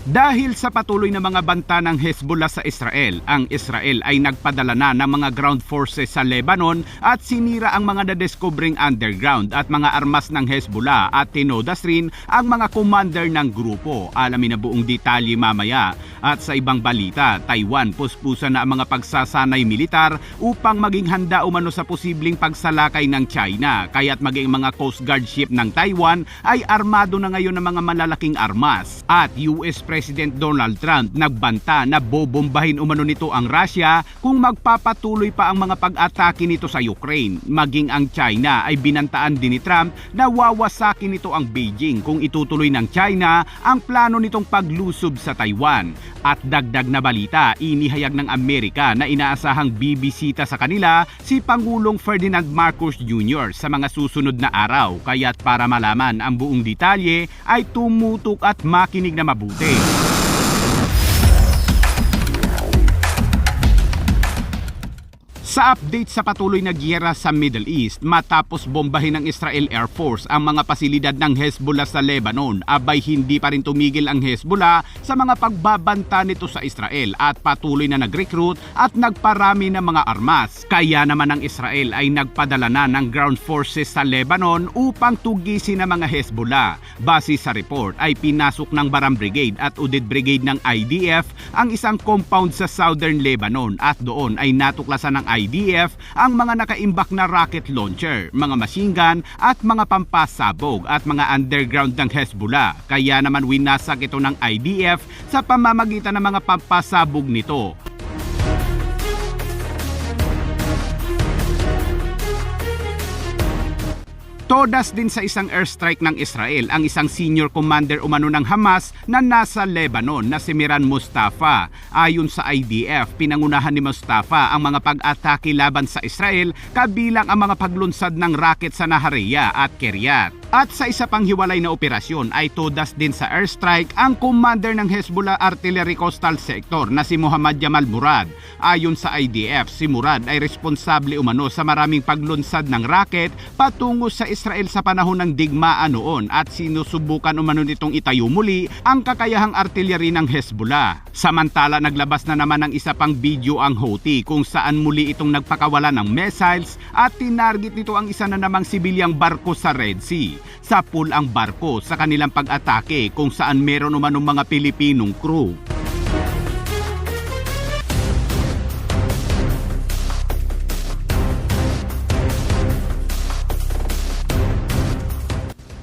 Dahil sa patuloy na mga banta ng Hezbollah sa Israel, ang Israel ay nagpadala na ng mga ground forces sa Lebanon at sinira ang mga nadeskobring underground at mga armas ng Hezbollah at tinodas rin ang mga commander ng grupo. Alamin na buong detalye mamaya. At sa ibang balita, Taiwan puspusan na ang mga pagsasanay militar upang maging handa umano sa posibleng pagsalakay ng China. Kaya't maging mga Coast Guard ship ng Taiwan ay armado na ngayon ng mga malalaking armas. At US President Donald Trump nagbanta na bobombahin umano nito ang Russia kung magpapatuloy pa ang mga pag-atake nito sa Ukraine. Maging ang China ay binantaan din ni Trump na wawasakin nito ang Beijing kung itutuloy ng China ang plano nitong paglusob sa Taiwan. At dagdag na balita, inihayag ng Amerika na inaasahang bibisita sa kanila si Pangulong Ferdinand Marcos Jr. sa mga susunod na araw. Kaya't para malaman ang buong detalye ay tumutok at makinig na mabuti. Sa update sa patuloy na giyera sa Middle East, matapos bombahin ng Israel Air Force ang mga pasilidad ng Hezbollah sa Lebanon, abay hindi pa rin tumigil ang Hezbollah sa mga pagbabanta nito sa Israel at patuloy na nag-recruit at nagparami ng mga armas. Kaya naman ang Israel ay nagpadala na ng ground forces sa Lebanon upang tugisin ang mga Hezbollah. Base sa report ay pinasok ng Baram Brigade at Udid Brigade ng IDF ang isang compound sa Southern Lebanon at doon ay natuklasan ng IDF ang mga nakaimbak na rocket launcher, mga machine gun at mga pampasabog at mga underground ng Hezbollah. Kaya naman winasak ito ng IDF sa pamamagitan ng mga pampasabog nito. Todas din sa isang airstrike ng Israel ang isang senior commander umano ng Hamas na nasa Lebanon na si Miran Mustafa. Ayon sa IDF, pinangunahan ni Mustafa ang mga pag-atake laban sa Israel kabilang ang mga paglunsad ng rocket sa Naharia at Kiryat. At sa isa pang hiwalay na operasyon ay todas din sa airstrike ang commander ng Hezbollah Artillery Coastal Sector na si Muhammad Jamal Murad. Ayon sa IDF, si Murad ay responsable umano sa maraming paglunsad ng rocket patungo sa Israel sa panahon ng digmaan noon at sinusubukan umano nitong itayo muli ang kakayahang artillery ng Hezbollah. Samantala naglabas na naman ng isa pang video ang Houthi kung saan muli itong nagpakawala ng missiles at tinarget nito ang isa na namang sibilyang barko sa Red Sea. Sa pool ang barko sa kanilang pag-atake kung saan meron umanong mga Pilipinong crew.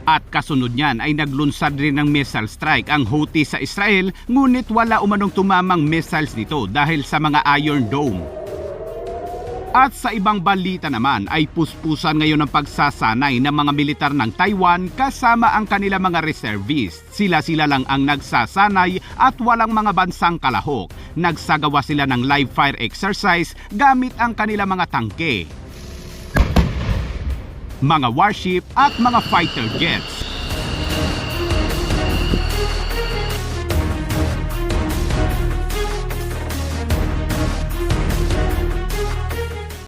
At kasunod niyan ay naglunsad rin ng missile strike ang Houthi sa Israel, ngunit wala umanong tumamang missiles nito dahil sa mga Iron Dome. At sa ibang balita naman ay puspusan ngayon ang pagsasanay ng mga militar ng Taiwan kasama ang kanilang mga reservists. Sila lang ang nagsasanay at walang mga bansang kalahok. Nagsagawa sila ng live fire exercise gamit ang kanilang mga tangke, mga warship at mga fighter jets.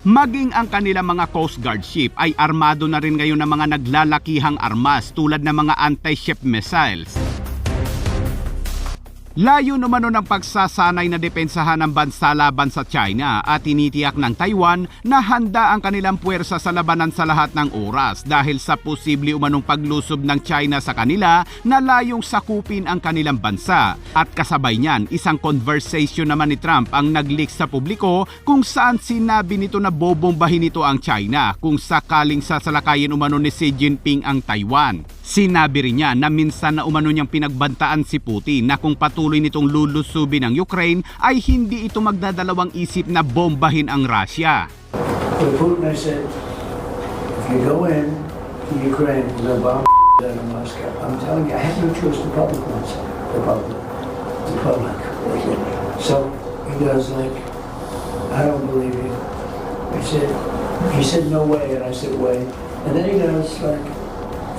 Maging ang kanilang mga Coast Guard ship ay armado na rin ngayon ng mga naglalakihang armas tulad ng mga anti-ship missiles. Layo naman ng pagsasanay na depensahan ng bansa laban sa China at tinitiyak ng Taiwan na handa ang kanilang puwersa sa labanan sa lahat ng oras dahil sa posible umanong paglusob ng China sa kanila na layong sakupin ang kanilang bansa. At kasabay niyan, isang conversation naman ni Trump ang nag-leak sa publiko kung saan sinabi nito na bobombahin nito ang China kung sakaling sasalakayin umano ni Xi Jinping ang Taiwan. Sinabi rin niya na minsan na umano niyang pinagbantaan si Putin na kung patuloy nitong lulusubin ang Ukraine ay hindi ito magdadalawang isip na bombahin ang Russia. To Putin I said, if you go in to Ukraine, we're going to bomb out of Moscow. I'm telling you, I have no choice. The public wants it. The public. So he goes like, I don't believe you. He said no way, and I said way. And then he goes like,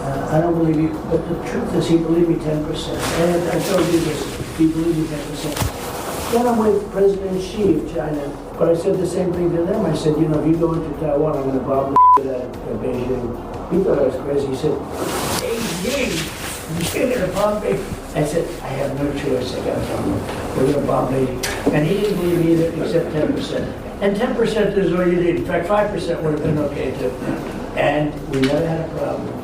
I don't believe you, but the truth is he believed me 10%. And I told you this, he believed me 10%. Then I'm with President Xi of China, but I said the same thing to them. I said, you know, if you go into Taiwan, I'm going to bomb the out of Beijing. He thought I was crazy. He said, Beijing? You're going to bomb Beijing? I said, I have no choice. I got to tell him, we're going to bomb Haiti. And he didn't believe me either, except 10%. And 10% is all you need. In fact, 5% would have been okay too. And we never had a problem.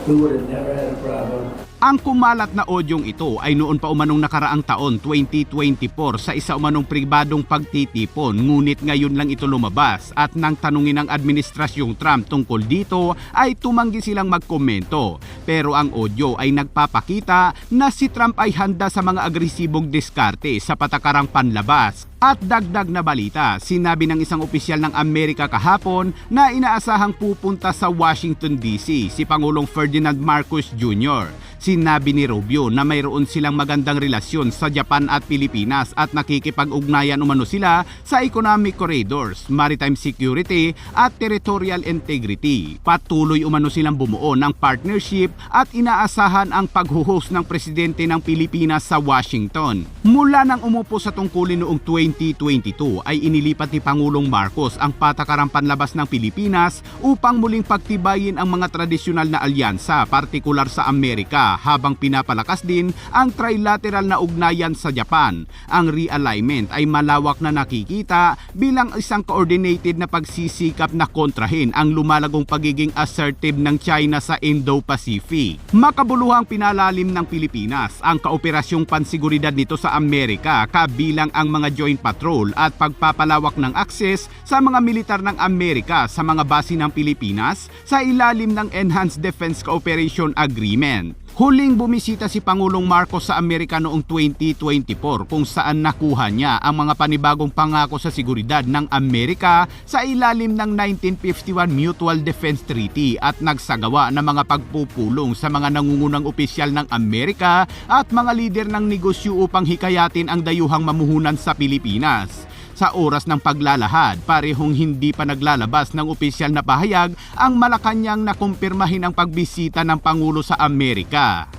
We would have never had a problem. Ang kumalat na odyong ito ay noon pa umanong nakaraang taon 2024 sa isa umanong pribadong pagtitipon, ngunit ngayon lang ito lumabas at nang tanungin ng administrasyong Trump tungkol dito ay tumanggi silang magkomento. Pero ang audio ay nagpapakita na si Trump ay handa sa mga agresibong diskarte sa patakarang panlabas. At dagdag na balita, sinabi ng isang opisyal ng Amerika kahapon na inaasahang pupunta sa Washington DC si Pangulong Ferdinand Marcos Jr. Sinabi ni Rubio na mayroon silang magandang relasyon sa Japan at Pilipinas at nakikipag-ugnayan umano sila sa economic corridors, maritime security at territorial integrity. Patuloy umano silang bumuo ng partnership at inaasahan ang paghuhost ng presidente ng Pilipinas sa Washington. Mula nang umupo sa tungkulin noong 2022 ay inilipat ni Pangulong Marcos ang patakarang panlabas ng Pilipinas upang muling pagtibayin ang mga tradisyonal na alyansa, partikular sa Amerika, habang pinapalakas din ang trilateral na ugnayan sa Japan. Ang realignment ay malawak na nakikita bilang isang coordinated na pagsisikap na kontrahin ang lumalagong pagiging assertive ng China sa Indo-Pacific. Makabuluhang pinalalim ng Pilipinas ang kaoperasyong pansiguridad nito sa Amerika, kabilang ang mga joint patrol at pagpapalawak ng akses sa mga militar ng Amerika sa mga base ng Pilipinas sa ilalim ng Enhanced Defense Cooperation Agreement. Huling bumisita si Pangulong Marcos sa Amerika noong 2024 kung saan nakuha niya ang mga panibagong pangako sa seguridad ng Amerika sa ilalim ng 1951 Mutual Defense Treaty at nagsagawa ng mga pagpupulong sa mga nangungunang opisyal ng Amerika at mga lider ng negosyo upang hikayatin ang dayuhang mamuhunan sa Pilipinas. Sa oras ng paglalahad, parehong hindi pa naglalabas ng opisyal na pahayag ang Malacanang na kumpirmahin ang pagbisita ng Pangulo sa Amerika.